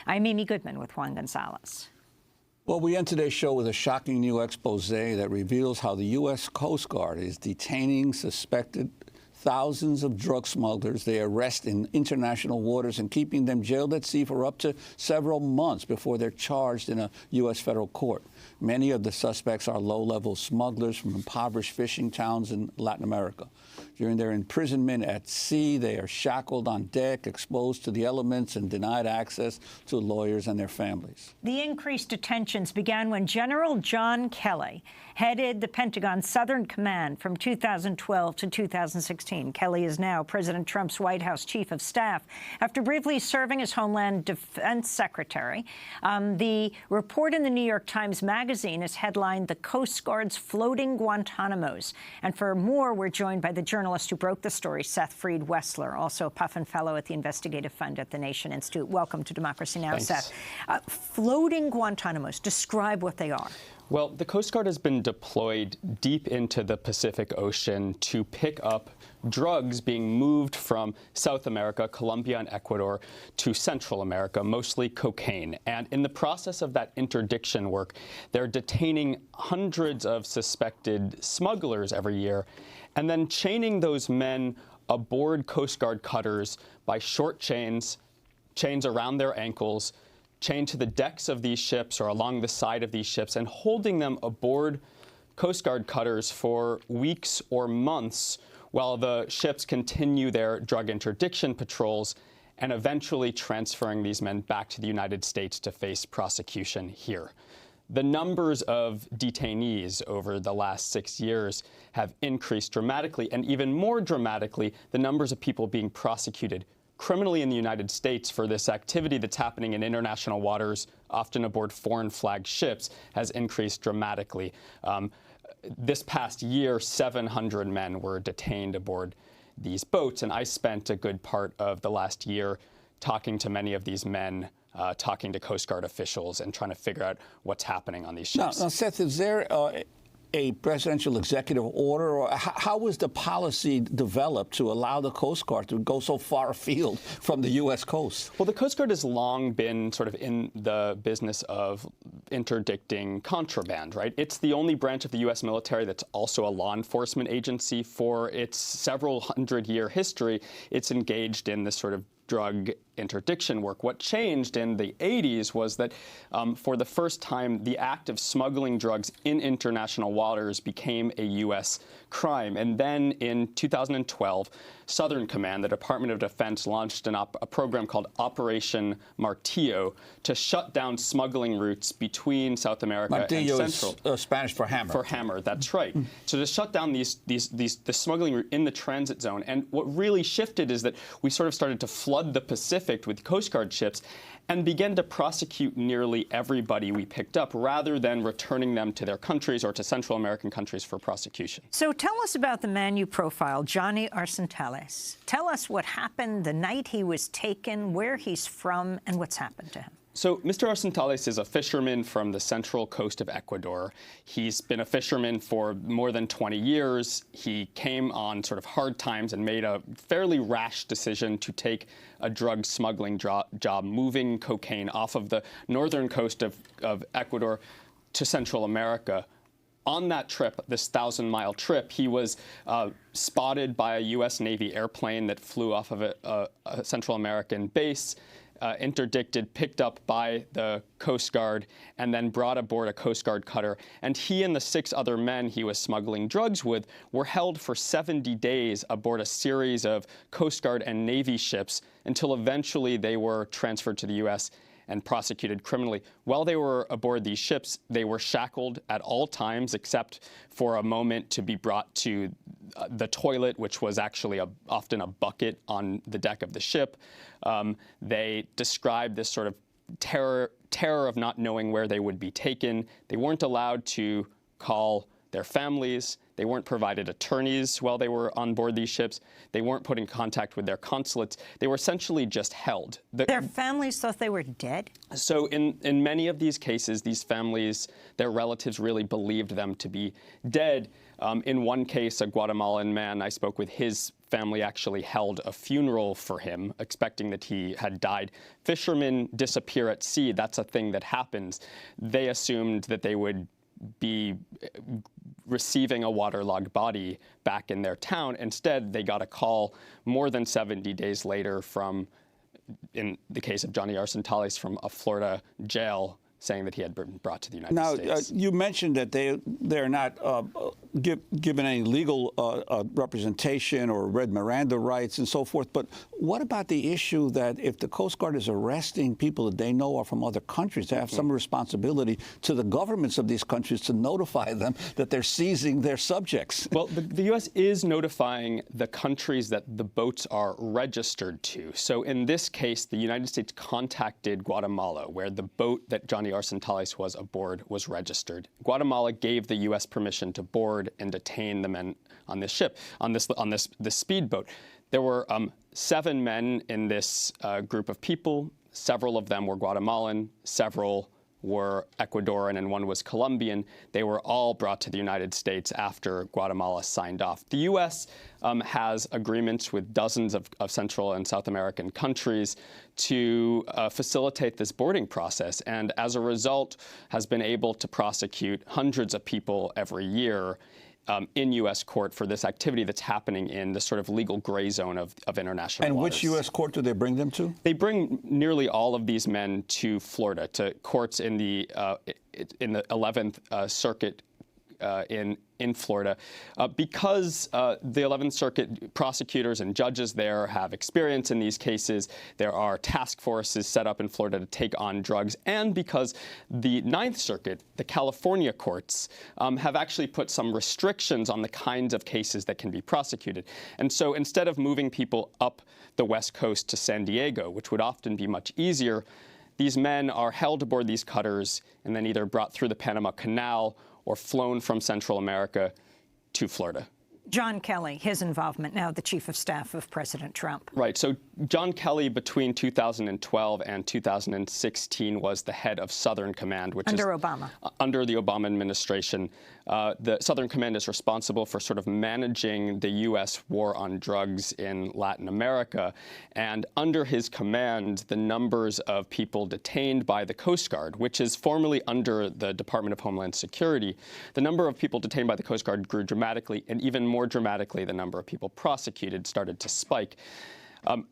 I'm Amy Goodman with Juan Gonzalez. Well, we end today's show with a shocking new expose that reveals how the U.S. Coast Guard is detaining suspected thousands of drug smugglers they arrest in international waters and keeping them jailed at sea for up to several months before they're charged in a U.S. federal court. Many of the suspects are low-level smugglers from impoverished fishing towns in Latin America. During their imprisonment at sea, they are shackled on deck, exposed to the elements, and denied access to lawyers and their families. The increased detentions began when General John Kelly headed the Pentagon's Southern Command from 2012 to 2016. Kelly is now President Trump's White House Chief of Staff after briefly serving as Homeland Defense Secretary. The report in the New York Times Magazine is headlined, "The Coast Guard's Floating Guantánamos." And for more, we're joined by the journalist who broke the story, Seth Freed-Wessler, also a Puffin Fellow at the Investigative Fund at the Nation Institute. Welcome to Democracy Now!, Thanks. Seth. Floating Guantánamos, describe what they are. Well, the Coast Guard has been deployed deep into the Pacific Ocean to pick up drugs being moved from South America, Colombia and Ecuador, to Central America, mostly cocaine. And in the process of that interdiction work, they're detaining hundreds of suspected smugglers every year and then chaining those men aboard Coast Guard cutters by short chains around their ankles, chained to the decks of these ships or along the side of these ships, and holding them aboard Coast Guard cutters for weeks or months while the ships continue their drug interdiction patrols, and eventually transferring these men back to the United States to face prosecution here. The numbers of detainees over the last 6 years have increased dramatically, and even more dramatically, the numbers of people being prosecuted criminally in the United States for this activity that's happening in international waters, often aboard foreign flag ships, has increased dramatically. This past year, 700 men were detained aboard these boats, and I spent a good part of the last year talking to many of these men, talking to Coast Guard officials and trying to figure out what's happening on these ships. Now Seth, is there a presidential executive order, or how was the policy developed to allow the Coast Guard to go so far afield from the U.S. coast? Well, the Coast Guard has long been sort of in the business of interdicting contraband, right? It's the only branch of the U.S. military that's also a law enforcement agency. For its several hundred-year history, it's engaged in this sort of drug interdiction work. What changed in the 80s was that for the first time, the act of smuggling drugs in international waters became a U.S. crime. And then in 2012, Southern Command, the Department of Defense, launched a program called Operation Martillo to shut down smuggling routes between South America and Central. Martillo is Spanish for hammer. For hammer, that's right. So to shut down the smuggling route in the transit zone. And what really shifted is that we sort of started to flood the Pacific with Coast Guard ships and began to prosecute nearly everybody we picked up, rather than returning them to their countries or to Central American countries for prosecution. So tell us about the man you profiled, Johnny Arson. Tell us what happened the night he was taken, where he's from, and what's happened to him. So Mr. Arson is a fisherman from the central coast of Ecuador. He's been a fisherman for more than 20 years. He came on sort of hard times and made a fairly rash decision to take a drug smuggling job, moving cocaine off of the northern coast of Ecuador to Central America. On that trip, this 1,000-mile trip, he was spotted by a U.S. Navy airplane that flew off of a Central American base, interdicted, picked up by the Coast Guard, and then brought aboard a Coast Guard cutter. And he and the 6 other men he was smuggling drugs with were held for 70 days aboard a series of Coast Guard and Navy ships until eventually they were transferred to the U.S. and prosecuted criminally. While they were aboard these ships, they were shackled at all times except for a moment to be brought to the toilet, which was actually often a bucket on the deck of the ship. They described this sort of terror of not knowing where they would be taken. They weren't allowed to call their families. They weren't provided attorneys while they were on board these ships. They weren't put in contact with their consulates. They were essentially just held. Their families thought they were dead? So in many of these cases, these families, their relatives really believed them to be dead. In one case, a Guatemalan man, I spoke with his family actually held a funeral for him, expecting that he had died. Fishermen disappear at sea. That's a thing that happens. They assumed that they would be receiving a waterlogged body back in their town. Instead, they got a call more than 70 days later from, in the case of Johnny Arson Tallis, from a Florida jail, saying that he had been brought to the United States. Now, you mentioned that they're not given any legal representation or read Miranda rights and so forth. But what about the issue that if the Coast Guard is arresting people that they know are from other countries, they have some responsibility to the governments of these countries to notify them that they're seizing their subjects? Well, the U.S. is notifying the countries that the boats are registered to. So in this case, the United States contacted Guatemala, where the boat that Johnny Arson Tallis was aboard was registered. Guatemala gave the U.S. permission to board and detain the men on this ship, on this speedboat. There were 7 men in this group of people. Several of them were Guatemalan, several were Ecuadorian, and one was Colombian. They were all brought to the United States after Guatemala signed off. The U.S. Has agreements with dozens of Central and South American countries to facilitate this boarding process, and as a result has been able to prosecute hundreds of people every year in U.S. court for this activity that's happening in the sort of legal gray zone of international waters. Which U.S. court do they bring them to? They bring nearly all of these men to Florida, to courts in the 11th Circuit in Florida, because the 11th Circuit prosecutors and judges there have experience in these cases. There are task forces set up in Florida to take on drugs, and because the 9th Circuit, the California courts, have actually put some restrictions on the kinds of cases that can be prosecuted. And so instead of moving people up the West Coast to San Diego, which would often be much easier, these men are held aboard these cutters and then either brought through the Panama Canal or flown from Central America to Florida. John Kelly, his involvement, now the chief of staff of President Trump. Right. So John Kelly, between 2012 and 2016, was the head of Southern Command, which under Obama. Under the Obama administration. The Southern Command is responsible for sort of managing the U.S. war on drugs in Latin America. And under his command, the numbers of people detained by the Coast Guard, which is formerly under the Department of Homeland Security, the number of people detained by the Coast Guard grew dramatically, and even more dramatically, the number of people prosecuted started to spike.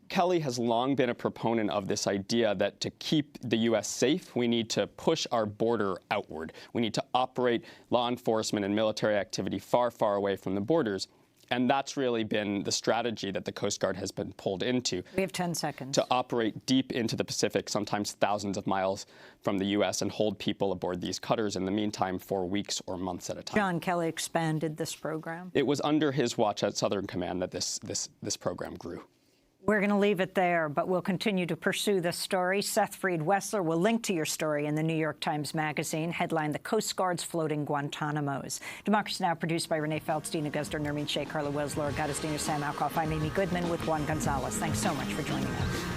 Kelly has long been a proponent of this idea that to keep the U.S. safe, we need to push our border outward. We need to operate law enforcement and military activity far, far away from the borders. And that's really been the strategy that the Coast Guard has been pulled into. We have 10 seconds. To operate deep into the Pacific, sometimes thousands of miles from the U.S., and hold people aboard these cutters in the meantime for weeks or months at a time. John Kelly expanded this program. It was under his watch at Southern Command that this program grew. We're going to leave it there, but we'll continue to pursue this story. Seth Freed-Wessler will link to your story in the New York Times Magazine, headline The Coast Guard's Floating Guantánamos. Democracy Now! Produced by Renee Feltz, Dina Guzder, Nermeen Sheikh, Carla Wells, Laura Gaddis, Sam Alkoff. I'm Amy Goodman with Juan Gonzalez. Thanks so much for joining us.